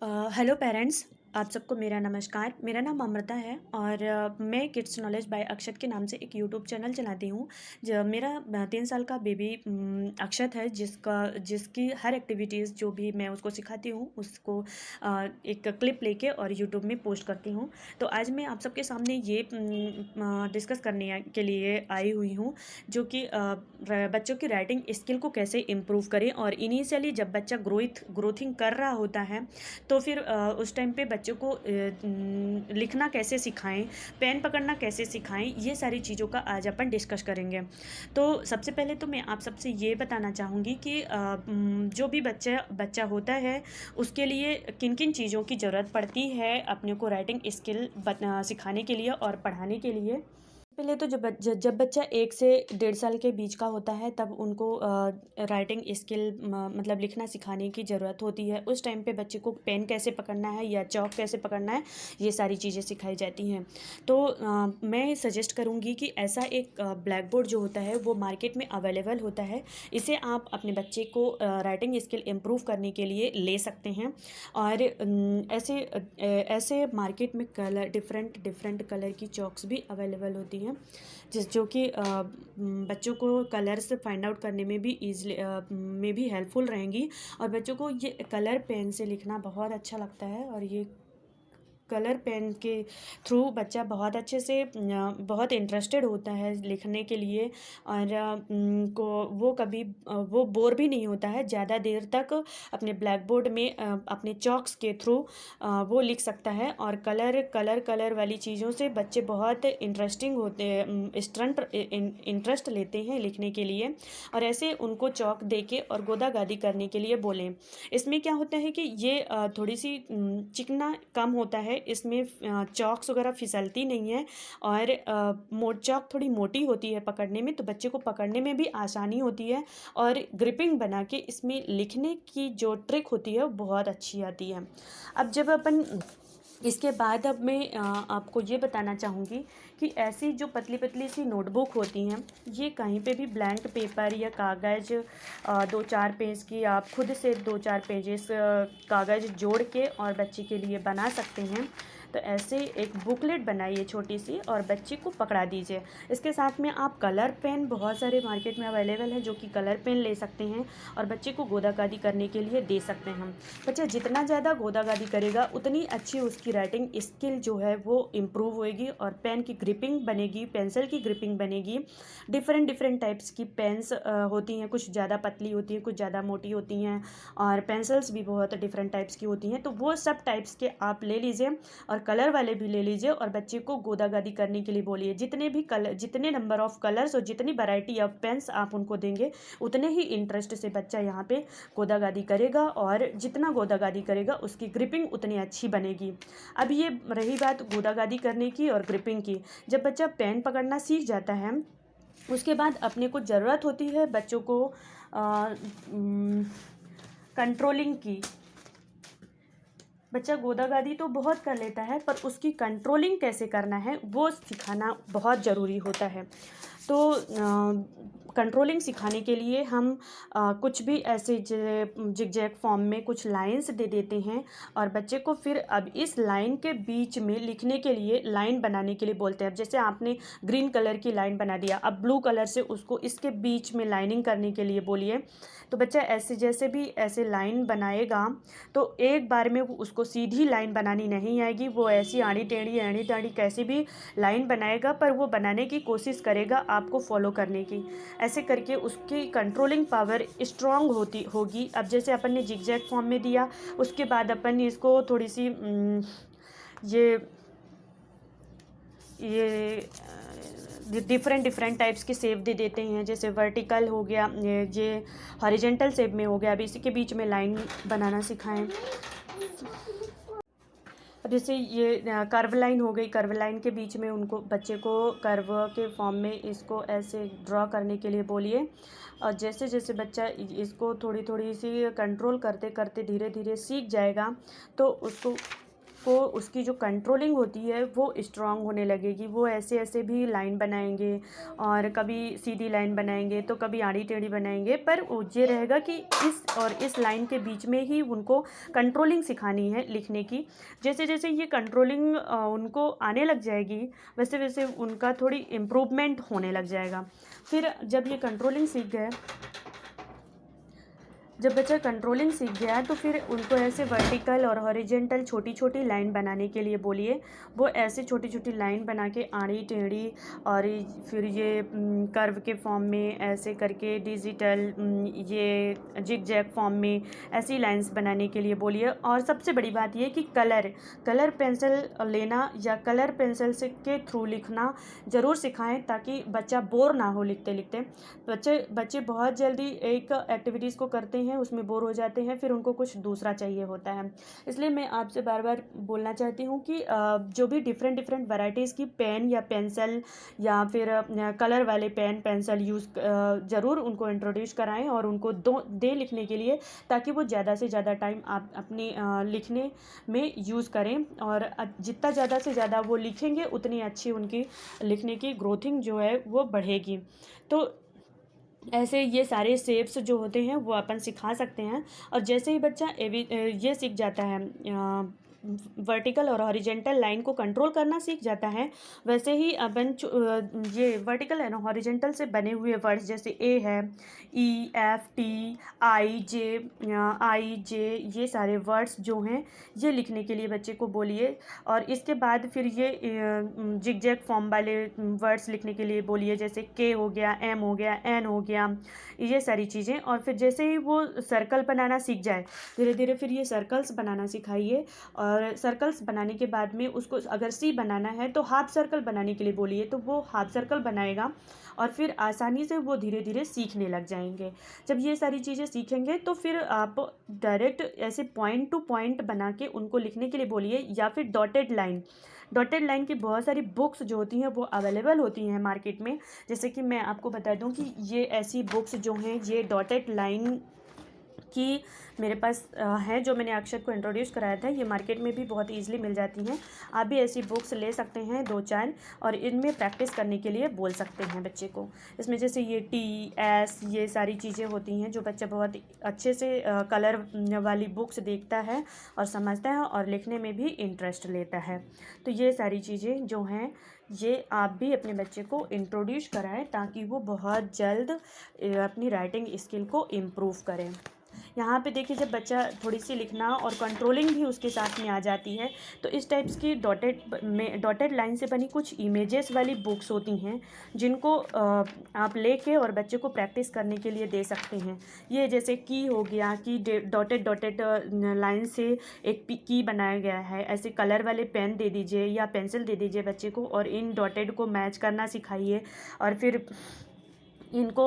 Hello parents. आप सबको मेरा नमस्कार। मेरा नाम अमृता है और मैं किड्स नॉलेज बाय अक्षत के नाम से एक यूट्यूब चैनल चलाती हूँ। मेरा 3 साल का बेबी अक्षत है, जिसकी हर एक्टिविटीज़ जो भी मैं उसको सिखाती हूँ उसको एक क्लिप लेके और यूट्यूब में पोस्ट करती हूँ। तो आज मैं आप सबके सामने ये डिस्कस करने के लिए आई हुई हूँ, जो कि बच्चों की राइटिंग स्किल को कैसे इम्प्रूव करें। और इनिशियली जब बच्चा ग्रोथिंग कर रहा होता है तो फिर उस टाइम पे बच्चों को लिखना कैसे सिखाएं, पेन पकड़ना कैसे सिखाएं, ये सारी चीज़ों का आज अपन डिस्कस करेंगे। तो सबसे पहले तो मैं आप सबसे ये बताना चाहूँगी कि जो भी बच्चा होता है उसके लिए किन किन चीज़ों की ज़रूरत पड़ती है अपने को राइटिंग स्किल सिखाने के लिए और पढ़ाने के लिए। पहले तो जब बच्चा 1 से 1.5 साल के बीच का होता है तब उनको राइटिंग स्किल मतलब लिखना सिखाने की ज़रूरत होती है। उस टाइम पे बच्चे को पेन कैसे पकड़ना है या चॉक कैसे पकड़ना है, ये सारी चीज़ें सिखाई जाती हैं। तो मैं सजेस्ट करूँगी कि ऐसा एक ब्लैक बोर्ड जो होता है वो मार्केट में अवेलेबल होता है। इसे आप अपने बच्चे को राइटिंग स्किल इम्प्रूव करने के लिए ले सकते हैं। और ऐसे मार्केट में डिफरेंट डिफरेंट कलर की चॉक्स भी अवेलेबल होती हैं, जो कि बच्चों को कलर्स फाइंड आउट करने में भी ईजली में भी हेल्पफुल रहेंगी। और बच्चों को ये कलर पेन से लिखना बहुत अच्छा लगता है और ये कलर पेन के थ्रू बच्चा बहुत अच्छे से बहुत इंटरेस्टेड होता है लिखने के लिए। और वो कभी वो बोर भी नहीं होता है, ज़्यादा देर तक अपने ब्लैक बोर्ड में अपने चॉक्स के थ्रू वो लिख सकता है। और कलर वाली चीज़ों से बच्चे बहुत इंटरेस्टिंग होते इंटरेस्ट लेते हैं लिखने के लिए। और ऐसे उनको चॉक दे के और गोदा गादी करने के लिए बोलें। इसमें क्या होता है कि ये थोड़ी सी चिकना कम होता है, इसमें चॉक्स वगैरह फिसलती नहीं है। और चॉक थोड़ी मोटी होती है पकड़ने में, तो बच्चे को पकड़ने में भी आसानी होती है। और ग्रिपिंग बना के इसमें लिखने की जो ट्रिक होती है वो बहुत अच्छी आती है। अब जब अपन इसके बाद अब मैं आपको ये बताना चाहूँगी कि ऐसी जो पतली पतली सी नोटबुक होती हैं, ये कहीं पे भी ब्लैंक पेपर या कागज़ 2-4 पेज की आप खुद से 2-4 पेजेस कागज़ जोड़ के और बच्चे के लिए बना सकते हैं। तो ऐसे एक बुकलेट बनाइए छोटी सी और बच्चे को पकड़ा दीजिए। इसके साथ में आप कलर पेन बहुत सारे मार्केट में अवेलेबल है, जो कि कलर पेन ले सकते हैं और बच्चे को गोदा गादी करने के लिए दे सकते हैं। बच्चा जितना ज़्यादा गोदा गादी करेगा उतनी अच्छी उसकी राइटिंग स्किल जो है वो इम्प्रूव होएगी और पेन की ग्रिपिंग बनेगी, पेंसिल की ग्रिपिंग बनेगी। डिफरेंट डिफरेंट टाइप्स की पेन्स होती हैं, कुछ ज़्यादा पतली होती हैं, कुछ ज़्यादा मोटी होती हैं। और पेंसिल्स भी बहुत डिफरेंट टाइप्स की होती हैं। तो वो सब टाइप्स के आप ले लीजिए और कलर वाले भी ले लीजिए और बच्चे को गोदा गादी करने के लिए बोलिए। जितने नंबर ऑफ कलर्स और जितनी वैरायटी ऑफ पेन्स आप उनको देंगे उतने ही इंटरेस्ट से बच्चा यहाँ पे गोदा गादी करेगा और जितना गोदा गादी करेगा उसकी ग्रिपिंग उतनी अच्छी बनेगी। अब ये रही बात गोदा गादी करने की और ग्रिपिंग की। जब बच्चा पेन पकड़ना सीख जाता है उसके बाद अपने को ज़रूरत होती है बच्चों को कंट्रोलिंग की। बच्चा गोदा गादी तो बहुत कर लेता है पर उसकी कंट्रोलिंग कैसे करना है वो सिखाना बहुत ज़रूरी होता है। तो कंट्रोलिंग सिखाने के लिए हम कुछ भी ऐसे जिगजैग फॉर्म में कुछ लाइंस दे देते हैं और बच्चे को फिर अब इस लाइन के बीच में लिखने के लिए लाइन बनाने के लिए बोलते हैं। अब जैसे आपने ग्रीन कलर की लाइन बना दिया, अब ब्लू कलर से उसको इसके बीच में लाइनिंग करने के लिए बोलिए। तो बच्चा ऐसे जैसे भी ऐसे लाइन बनाएगा तो एक बार में उसको सीधी लाइन बनानी नहीं आएगी, वो ऐसी आड़ी टेढ़ी कैसी भी लाइन बनाएगा पर वो बनाने की कोशिश करेगा आपको फॉलो करने की। ऐसे करके उसकी कंट्रोलिंग पावर स्ट्रांग होगी। अब जैसे अपन ने जिगजैग फॉर्म में दिया, उसके बाद अपन इसको थोड़ी सी ये डिफरेंट टाइप्स के शेप दे देते हैं। जैसे वर्टिकल हो गया, ये हॉरिजेंटल शेप में हो गया। अब इसी के बीच में लाइन बनाना सिखाएं। अब जैसे ये कर्व लाइन हो गई, कर्व लाइन के बीच में उनको बच्चे को कर्व के फॉर्म में इसको ऐसे ड्रॉ करने के लिए बोलिए। और जैसे जैसे बच्चा इसको थोड़ी थोड़ी सी कंट्रोल करते करते धीरे धीरे सीख जाएगा तो उसको को उसकी जो कंट्रोलिंग होती है वो स्ट्रांग होने लगेगी। वो ऐसे ऐसे भी लाइन बनाएंगे और कभी सीधी लाइन बनाएंगे तो कभी आड़ी टेढ़ी बनाएंगे, पर ये रहेगा कि इस और इस लाइन के बीच में ही उनको कंट्रोलिंग सिखानी है लिखने की। जैसे जैसे ये कंट्रोलिंग उनको आने लग जाएगी वैसे वैसे उनका थोड़ी इम्प्रूवमेंट होने लग जाएगा। फिर जब ये कंट्रोलिंग सीख गए, जब बच्चा कंट्रोलिंग सीख गया है तो फिर उनको ऐसे वर्टिकल और हॉरिजेंटल छोटी छोटी लाइन बनाने के लिए बोलिए। वो ऐसे छोटी छोटी लाइन बना के आड़ी टेढ़ी और फिर ये कर्व के फॉर्म में ऐसे करके डिजिटल ये जिग जैग फॉर्म में ऐसी लाइंस बनाने के लिए बोलिए। और सबसे बड़ी बात ये कि कलर पेंसिल लेना या कलर पेंसिल से के थ्रू लिखना ज़रूर सिखाएं, ताकि बच्चा बोर ना हो लिखते लिखते। बच्चे बहुत जल्दी एक एक्टिविटीज़ को करते हैं, उसमें बोर हो जाते हैं, फिर उनको कुछ दूसरा चाहिए होता है। इसलिए मैं आपसे बार बार बोलना चाहती हूँ कि जो भी डिफरेंट डिफरेंट वैराइटीज़ की पेन या पेंसिल या फिर कलर वाले पेन पेंसिल यूज़ ज़रूर उनको इंट्रोड्यूस कराएं और उनको दे लिखने के लिए, ताकि वो ज़्यादा से ज़्यादा टाइम आप अपनी लिखने में यूज़ करें। और जितना ज़्यादा से ज़्यादा वो लिखेंगे उतनी अच्छी उनकी लिखने की ग्रोथिंग जो है वो बढ़ेगी। तो ऐसे ये सारे शेप्स जो होते हैं वो अपन सिखा सकते हैं। और जैसे ही बच्चा ये सीख जाता है, वर्टिकल और हॉरिजेंटल लाइन को कंट्रोल करना सीख जाता है, वैसे ही अपन ये वर्टिकल एंड हॉरिजेंटल से बने हुए वर्ड्स जैसे ए है, ई एफ टी आई जे ये सारे वर्ड्स जो हैं ये लिखने के लिए बच्चे को बोलिए। और इसके बाद फिर ये जिगजैग फॉर्म वाले वर्ड्स लिखने के लिए बोलिए, जैसे के हो गया, एम हो गया, एन हो गया, ये सारी चीज़ें। और फिर जैसे ही वो सर्कल बनाना सीख जाए धीरे धीरे फिर ये सर्कल्स बनाना सिखाइए। और सर्कल्स बनाने के बाद में उसको अगर सी बनाना है तो हाफ सर्कल बनाने के लिए बोलिए, तो वो हाफ सर्कल बनाएगा और फिर आसानी से वो धीरे धीरे सीखने लग जाएंगे। जब ये सारी चीज़ें सीखेंगे तो फिर आप डायरेक्ट ऐसे पॉइंट टू पॉइंट बना के उनको लिखने के लिए बोलिए, या फिर डॉटेड लाइन की बहुत सारी बुक्स जो होती हैं वो अवेलेबल होती हैं मार्केट में। जैसे कि मैं आपको बता दूं कि ये ऐसी बुक्स जो हैं ये डॉटेड लाइन की मेरे पास हैं, जो मैंने अक्षर को इंट्रोड्यूस कराया था, ये मार्केट में भी बहुत ईजिली मिल जाती हैं। आप भी ऐसी बुक्स ले सकते हैं 2-4 और इनमें प्रैक्टिस करने के लिए बोल सकते हैं बच्चे को। इसमें जैसे ये टी एस ये सारी चीज़ें होती हैं जो बच्चा बहुत अच्छे से कलर वाली बुक्स देखता है और समझता है और लिखने में भी इंटरेस्ट लेता है। तो ये सारी चीज़ें जो हैं ये आप भी अपने बच्चे को इंट्रोड्यूस कराएं, ताकि वो बहुत जल्द अपनी राइटिंग स्किल को इम्प्रूव करें। यहाँ पे देखिए, जब बच्चा थोड़ी सी लिखना और कंट्रोलिंग भी उसके साथ में आ जाती है, तो इस टाइप्स की डॉटेड लाइन से बनी कुछ इमेजेस वाली बुक्स होती हैं, जिनको आप लेके और बच्चे को प्रैक्टिस करने के लिए दे सकते हैं। ये जैसे की हो गया कि डॉटेड लाइन से एक की बनाया गया है, ऐसे कलर वाले पेन दे दीजिए या पेंसिल दे दीजिए बच्चे को और इन डॉटेड को मैच करना सिखाइए। और फिर इनको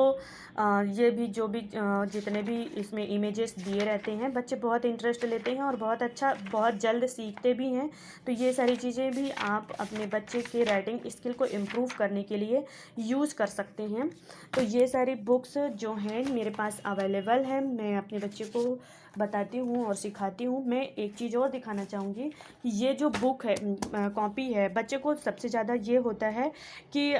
ये भी जो भी जितने भी इसमें इमेजेस दिए रहते हैं बच्चे बहुत इंटरेस्ट लेते हैं और बहुत अच्छा बहुत जल्द सीखते भी हैं। तो ये सारी चीज़ें भी आप अपने बच्चे के राइटिंग स्किल को इम्प्रूव करने के लिए यूज़ कर सकते हैं। तो ये सारी बुक्स जो हैं मेरे पास अवेलेबल है, मैं अपने बच्चे को बताती हूँ और सिखाती हूँ। मैं एक चीज़ और दिखाना चाहूँगी कि ये जो बुक है कॉपी है, बच्चे को सबसे ज़्यादा ये होता है कि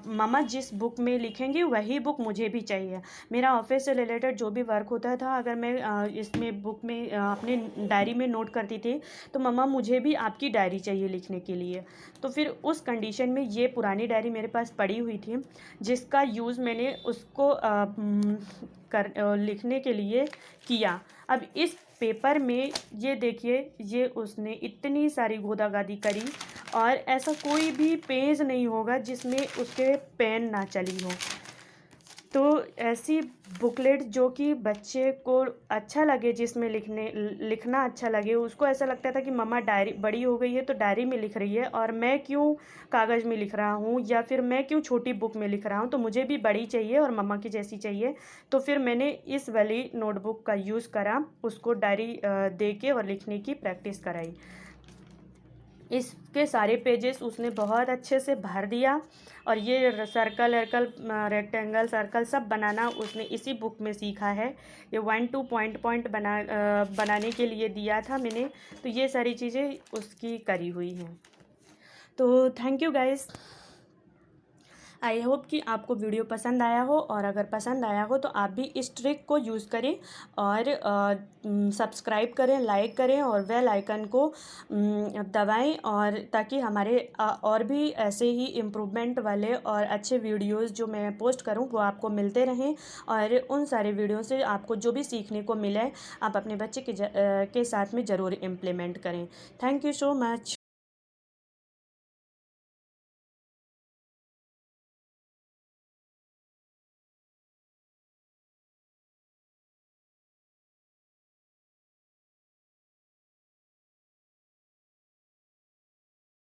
मम्मा जिस बुक में लिखेंगी वही बुक मुझे भी चाहिए। मेरा ऑफिस से रिलेटेड जो भी वर्क होता था, अगर मैं इसमें बुक में अपने डायरी में नोट करती थी तो मम्मा मुझे भी आपकी डायरी चाहिए लिखने के लिए। तो फिर उस कंडीशन में ये पुरानी डायरी मेरे पास पड़ी हुई थी, जिसका यूज़ मैंने उसको लिखने के लिए किया। अब इस पेपर में ये देखिए, ये उसने इतनी सारी गोदागादी करी और ऐसा कोई भी पेज नहीं होगा जिसमें उसके पेन ना चली हो। तो ऐसी बुकलेट जो कि बच्चे को अच्छा लगे, जिसमें लिखना अच्छा लगे, उसको ऐसा लगता था कि मम्मा डायरी बड़ी हो गई है तो डायरी में लिख रही है और मैं क्यों कागज़ में लिख रहा हूँ या फिर मैं क्यों छोटी बुक में लिख रहा हूँ, तो मुझे भी बड़ी चाहिए और मम्मा की जैसी चाहिए। तो फिर मैंने इस वाली नोटबुक का यूज़ करा, उसको डायरी दे के और लिखने की प्रैक्टिस कराई। इसके सारे पेजेस उसने बहुत अच्छे से भर दिया। और ये सर्कल वर्कल रेक्टेंगल सर्कल सब बनाना उसने इसी बुक में सीखा है। ये 1-2 पॉइंट बनाने के लिए दिया था मैंने, तो ये सारी चीज़ें उसकी करी हुई हैं। तो thank you guys. I hope कि आपको वीडियो पसंद आया हो, और अगर पसंद आया हो तो आप भी इस ट्रिक को यूज़ करें और सब्सक्राइब करें, लाइक करें और बेल आइकन को दबाएं, और ताकि हमारे और भी ऐसे ही इम्प्रूवमेंट वाले और अच्छे वीडियोस जो मैं पोस्ट करूं वो आपको मिलते रहें। और उन सारे वीडियो से आपको जो भी सीखने को मिले आप अपने बच्चे के साथ में ज़रूर इम्प्लीमेंट करें। Thank you so much.